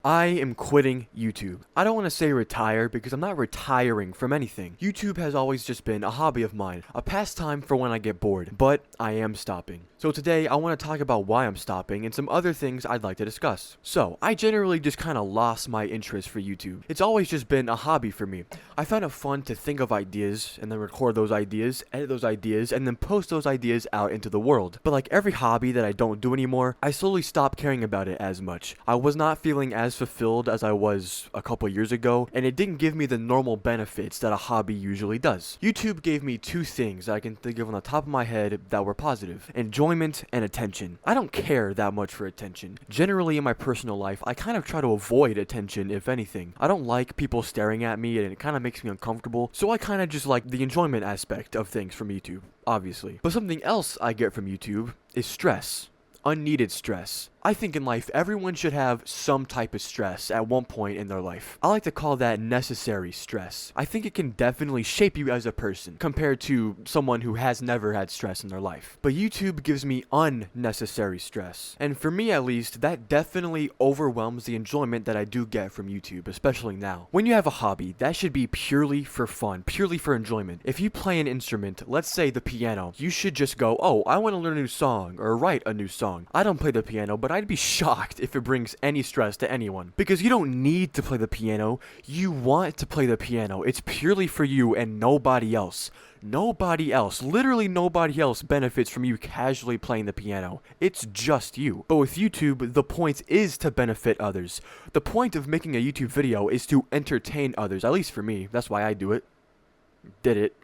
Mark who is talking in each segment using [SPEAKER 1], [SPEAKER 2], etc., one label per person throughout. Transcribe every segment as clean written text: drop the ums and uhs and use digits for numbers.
[SPEAKER 1] I am quitting YouTube. I don't want to say retire because I'm not retiring from anything. YouTube has always just been a hobby of mine, a pastime for when I get bored, but I am stopping. So today I want to talk about why I'm stopping and some other things I'd like to discuss. So, I generally just kind of lost my interest for YouTube. It's always just been a hobby for me. I found it fun to think of ideas and then record those ideas, edit those ideas, and then post those ideas out into the world. But like every hobby that I don't do anymore, I slowly stopped caring about it as much. I was not feeling as fulfilled as I was a couple years ago, and it didn't give me the normal benefits that a hobby usually does. YouTube gave me two things that I can think of on the top of my head that were positive: enjoyment and attention. I don't care that much for attention. Generally in my personal life, I kind of try to avoid attention if anything. I don't like people staring at me and it kind of makes me uncomfortable, so I kind of just like the enjoyment aspect of things from YouTube, obviously. But something else I get from YouTube is stress. Unneeded stress. I think in life, everyone should have some type of stress at one point in their life. I like to call that necessary stress. I think it can definitely shape you as a person compared to someone who has never had stress in their life. But YouTube gives me unnecessary stress. And for me at least, that definitely overwhelms the enjoyment that I do get from YouTube, especially now. When you have a hobby, that should be purely for fun, purely for enjoyment. If you play an instrument, let's say the piano, you should just go, oh, I want to learn a new song or write a new song. I don't play the piano, but I'd be shocked if it brings any stress to anyone. Because you don't need to play the piano, you want to play the piano. It's purely for you and nobody else. Nobody else, literally nobody else benefits from you casually playing the piano. It's just you. But with YouTube, the point is to benefit others. The point of making a YouTube video is to entertain others, at least for me. That's why I do it. Did it.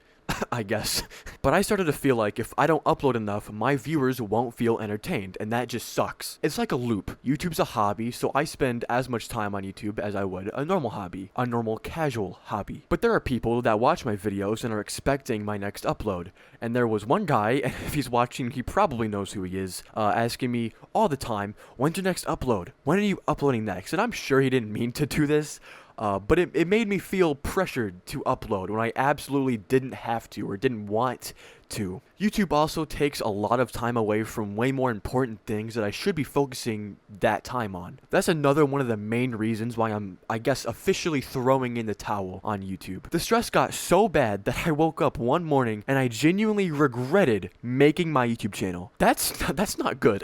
[SPEAKER 1] I guess. But I started to feel like if I don't upload enough, my viewers won't feel entertained, and that just sucks. It's like a loop. YouTube's a hobby, so I spend as much time on YouTube as I would a normal hobby, a normal casual hobby. But there are people that watch my videos and are expecting my next upload. And there was one guy, and if he's watching, he probably knows who he is, asking me all the time, when's your next upload? When are you uploading next? And I'm sure he didn't mean to do this. But it made me feel pressured to upload when I absolutely didn't have to or didn't want to. YouTube also takes a lot of time away from way more important things that I should be focusing that time on. That's another one of the main reasons why I'm, I guess, officially throwing in the towel on YouTube. The stress got so bad that I woke up one morning and I genuinely regretted making my YouTube channel. That's not good.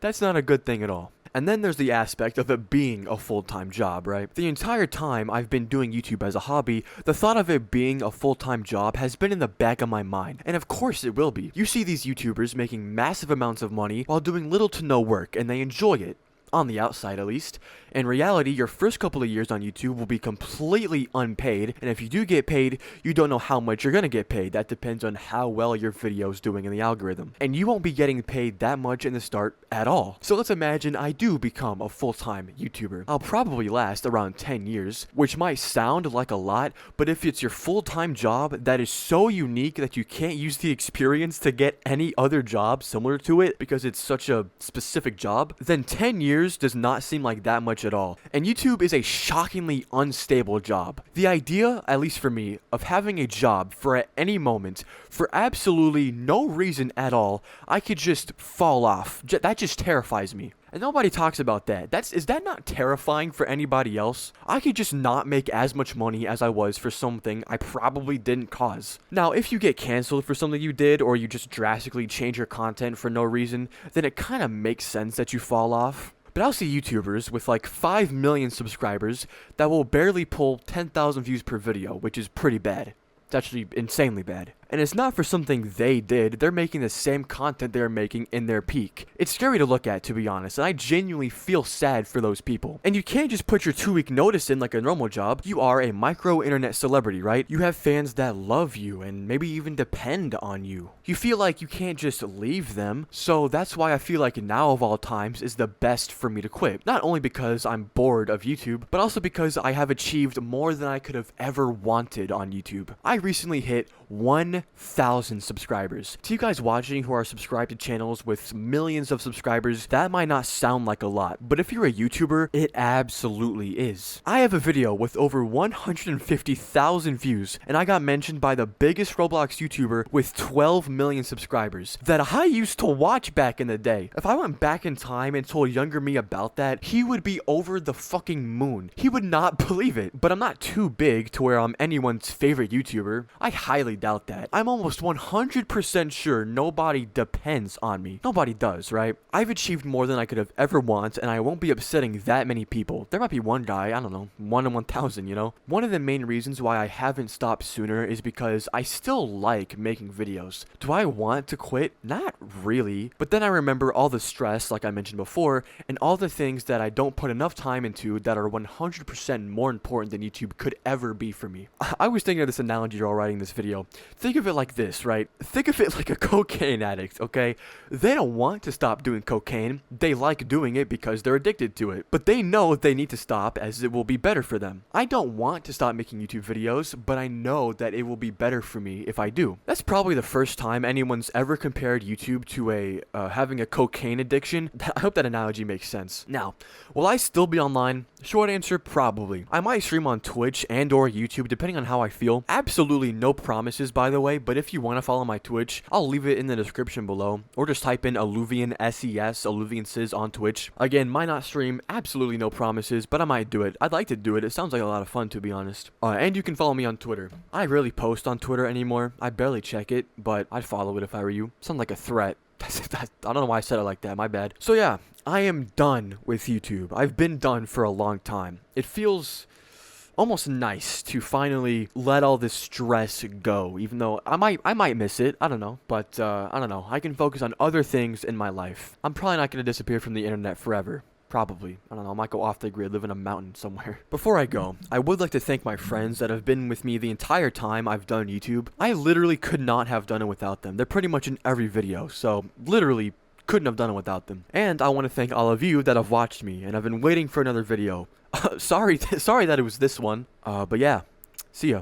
[SPEAKER 1] That's not a good thing at all. And then there's the aspect of it being a full-time job, right? The entire time I've been doing YouTube as a hobby, the thought of it being a full-time job has been in the back of my mind. And of course it will be. You see these YouTubers making massive amounts of money while doing little to no work, and they enjoy it. On the outside at least. In reality, your first couple of years on YouTube will be completely unpaid, and if you do get paid, you don't know how much you're gonna get paid. That depends on how well your video's doing in the algorithm. And you won't be getting paid that much in the start at all. So let's imagine I do become a full-time YouTuber. I'll probably last around 10 years, which might sound like a lot, but if it's your full-time job that is so unique that you can't use the experience to get any other job similar to it because it's such a specific job, then 10 years does not seem like that much at all. And YouTube is a shockingly unstable job. The idea, at least for me, of having a job for at any moment, for absolutely no reason at all, I could just fall off. That just terrifies me. And nobody talks about that. Is that not terrifying for anybody else? I could just not make as much money as I was for something I probably didn't cause. Now, if you get canceled for something you did, or you just drastically change your content for no reason, then it kind of makes sense that you fall off. But I'll see YouTubers with like 5 million subscribers that will barely pull 10,000 views per video, which is pretty bad. It's actually insanely bad. And it's not for something they did, they're making the same content they're making in their peak. It's scary to look at, to be honest, and I genuinely feel sad for those people. And you can't just put your 2-week notice in like a normal job. You are a micro-internet celebrity, right? You have fans that love you and maybe even depend on you. You feel like you can't just leave them, so that's why I feel like now of all times is the best for me to quit. Not only because I'm bored of YouTube, but also because I have achieved more than I could have ever wanted on YouTube. I recently hit 1 1,000 subscribers. To you guys watching who are subscribed to channels with millions of subscribers, that might not sound like a lot, but if you're a YouTuber, it absolutely is. I have a video with over 150,000 views, and I got mentioned by the biggest Roblox YouTuber with 12 million subscribers that I used to watch back in the day. If I went back in time and told younger me about that, he would be over the fucking moon. He would not believe it. But I'm not too big to where I'm anyone's favorite YouTuber. I highly doubt that. I'm almost 100% sure nobody depends on me. Nobody does, right? I've achieved more than I could have ever wanted, and I won't be upsetting that many people. There might be one guy, I don't know, 1 in 1,000, you know? One of the main reasons why I haven't stopped sooner is because I still like making videos. Do I want to quit? Not really. But then I remember all the stress, like I mentioned before, and all the things that I don't put enough time into that are 100% more important than YouTube could ever be for me. I was thinking of this analogy while writing this video. Think of it like this, right? Think of it like a cocaine addict, okay? They don't want to stop doing cocaine. They like doing it because they're addicted to it. But they know they need to stop as it will be better for them. I don't want to stop making YouTube videos, but I know that it will be better for me if I do. That's probably the first time anyone's ever compared YouTube to having a cocaine addiction. I hope that analogy makes sense. Now, will I still be online? Short answer, probably. I might stream on Twitch and or YouTube depending on how I feel. Absolutely no promises, by the way, but if you want to follow my Twitch, I'll leave it in the description below, or just type in Alluvion SES, Alluvion Sis on Twitch. Again, might not stream, absolutely no promises, but I might do it. I'd like to do it. It sounds like a lot of fun, to be honest. And you can follow me on Twitter. I rarely post on Twitter anymore. I barely check it, but I'd follow it if I were you. Sounds like a threat. I don't know why I said it like that, my bad. So yeah, I am done with YouTube. I've been done for a long time. It feels almost nice to finally let all this stress go, even though I might miss it. I don't know, but I don't know. I can focus on other things in my life. I'm probably not going to disappear from the internet forever. Probably. I don't know, I might go off the grid, live in a mountain somewhere. Before I go, I would like to thank my friends that have been with me the entire time I've done YouTube. I literally could not have done it without them. They're pretty much in every video, so literally couldn't have done it without them. And I want to thank all of you that have watched me and have been waiting for another video. Sorry that it was this one. But yeah, see ya.